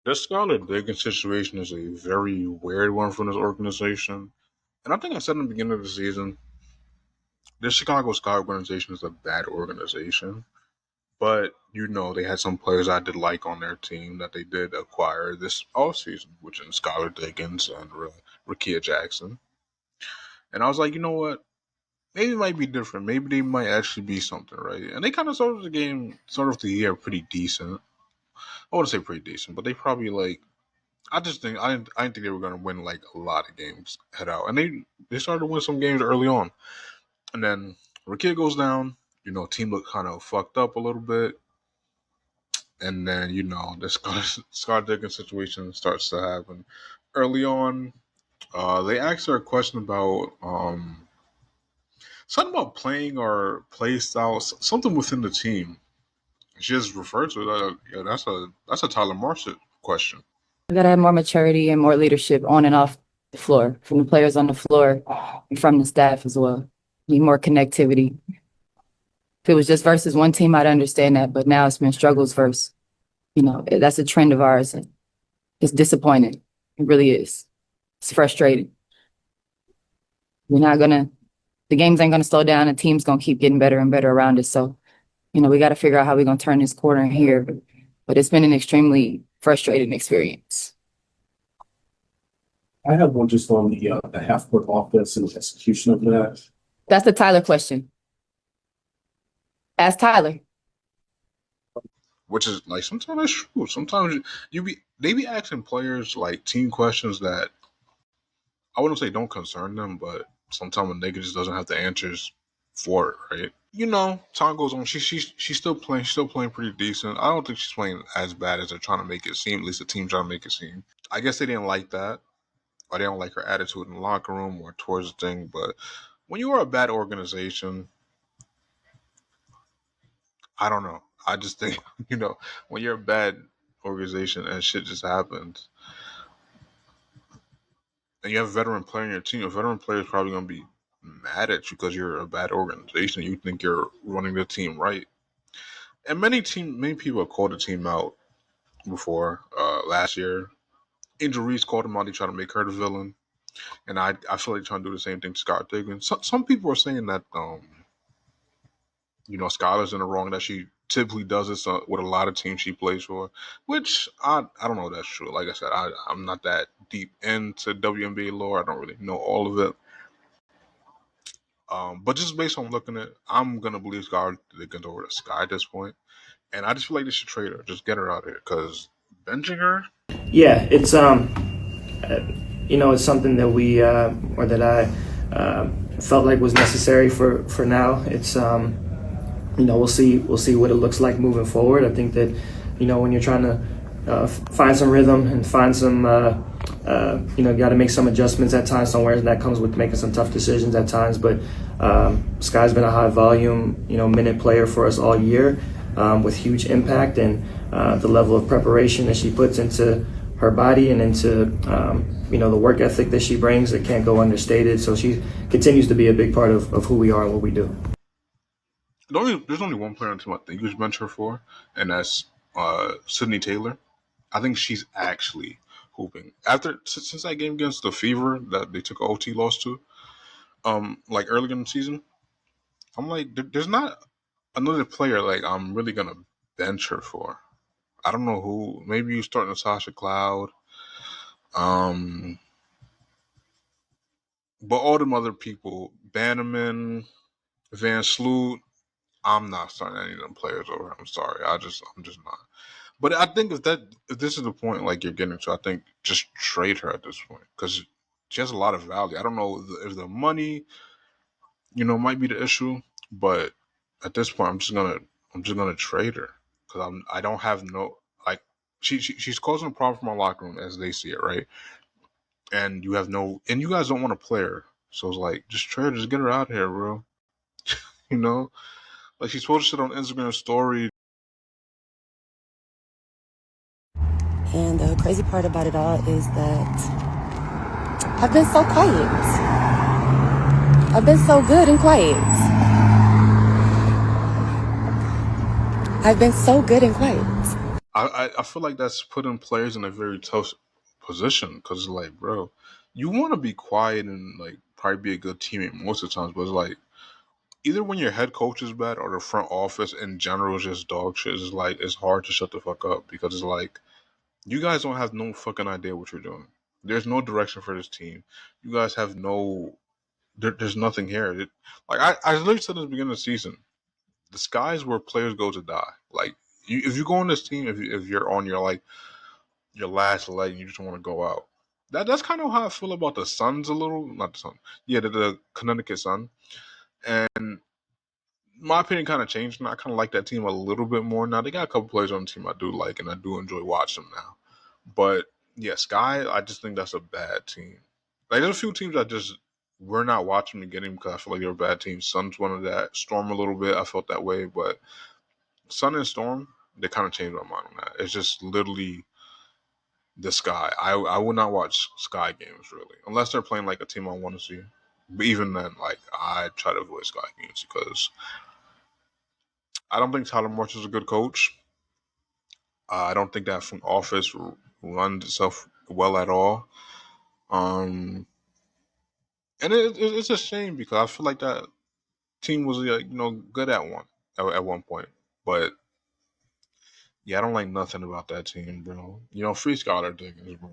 This Skylar Diggins situation is a very weird one from this organization. And I think I said in the beginning of the season, this Chicago Sky organization is a bad organization. But, they had some players I did like on their team that they did acquire this offseason, which is Skylar Diggins and Rakia Jackson. And I was like, you know what? Maybe it might be different. Maybe they might actually be something, right? And they kind of started the year pretty decent. I wouldn't say pretty decent, but they probably I didn't think they were gonna win like a lot of games head out, and they started to win some games early on, and then Rakia goes down. Team looked kind of fucked up a little bit, and then the Scott Dickens situation starts to happen early on. They asked her a question about something about playing or play styles, something within the team. She just referred to that. Yeah, that's a Tyler Marshall question. We got to have more maturity and more leadership on and off the floor, from the players on the floor and from the staff as well. Need more connectivity. If it was just versus one team, I'd understand that, but now it's been struggles versus. That's a trend of ours. And it's disappointing. It really is. It's frustrating. The games ain't gonna slow down, and team's gonna keep getting better and better around us. So, we got to figure out how we're gonna turn this corner here. But it's been an extremely frustrating experience. I have one just on the half court offense and execution of that. That's the Tyler question. Ask Tyler. Which is like sometimes that's true. Sometimes they be asking players like team questions that I wouldn't say don't concern them, but sometimes a nigga just doesn't have the answers for it, right? Time goes on. She's still playing. She's still playing pretty decent. I don't think she's playing as bad as they're trying to make it seem. At least the team trying to make it seem. I guess they didn't like that, or they don't like her attitude in the locker room or towards the thing. But when you are a bad organization, I don't know. I just think when you're a bad organization and shit just happens, and you have a veteran player in your team, a veteran player is probably gonna be mad at you because you're a bad organization. You think you're running the team right. And many people have called the team out before. Last year, Angel Reese called him out. He tried to make her the villain, and I feel like trying to do the same thing to Scott Diggins. Some people are saying that Skylar's in the wrong, that she typically does this with a lot of teams she plays for, which I don't know if that's true. Like I said, I'm not that deep into WNBA lore. I don't really know all of it. But just based on looking at it, I'm gonna believe Skylar Diggins over the Sky at this point, and I just feel like they should trade her, just get her out of here, because benching her. Yeah, it's it's something that we or that I felt like was necessary for now. It's we'll see what it looks like moving forward. I think that when you're trying to find some rhythm and find some got to make some adjustments at times somewhere, and that comes with making some tough decisions at times. But Sky's been a high volume minute player for us all year, with huge impact, and the level of preparation that she puts into her body and into the work ethic that she brings, it can't go understated. So she continues to be a big part of who we are and what we do. There's only one player on the team I think you should bench her for, and that's Sydney Taylor. I think she's actually hooping. Since that game against the Fever that they took an OT loss to, like earlier in the season, I'm like, there's not another player like I'm really gonna bench her for. I don't know who. Maybe you start Natasha Cloud. But all them other people, Bannerman, Van Sloot, I'm not starting any of them players over. I'm sorry. I'm just not. But I think if this is the point like you're getting to, I think just trade her at this point, because she has a lot of value. I don't know if the money, might be the issue, but at this point, I'm just gonna trade her, because I don't have no, like, she's causing a problem for my locker room as they see it, right? And you guys don't want to play her, so it's like, just trade her, just get her out of here, bro. Like, she's supposed to sit on Instagram story. And the crazy part about it all is that I've been so quiet. I've been so good and quiet. I've been so good and quiet. I feel like that's putting players in a very tough position because, like, bro, you want to be quiet and like probably be a good teammate most of the times, but it's like either when your head coach is bad or the front office in general is just dog shit. It's like it's hard to shut the fuck up because it's like you guys don't have no fucking idea what you're doing. There's no direction for this team. You guys have no. There's nothing here. Like I literally said at the beginning of the season, the sky's where players go to die. Like if you go on this team, if you're on your like your last leg and you just want to go out, that's kind of how I feel about the Suns a little. Not the Sun, yeah, the Connecticut Sun. And my opinion kind of changed, and I kind of like that team a little bit more now. They got a couple players on the team I do like, and I do enjoy watching them now. But yeah, Sky, I just think that's a bad team. Like there's a few teams I just we're not watching to get him because I feel like they're a bad team. Sun's one of that. Storm a little bit. I felt that way, but Sun and Storm, they kind of changed my mind on that. It's just literally the Sky. I would not watch Sky games really unless they're playing like a team I want to see. But even then, like I try to avoid Sky games because I don't think Tyler Morse is a good coach. I don't think that front office runs itself well at all. Um, and it's a shame because I feel like that team was good at one point, but yeah, I don't like nothing about that team, bro. Free Skylar Diggins, bro.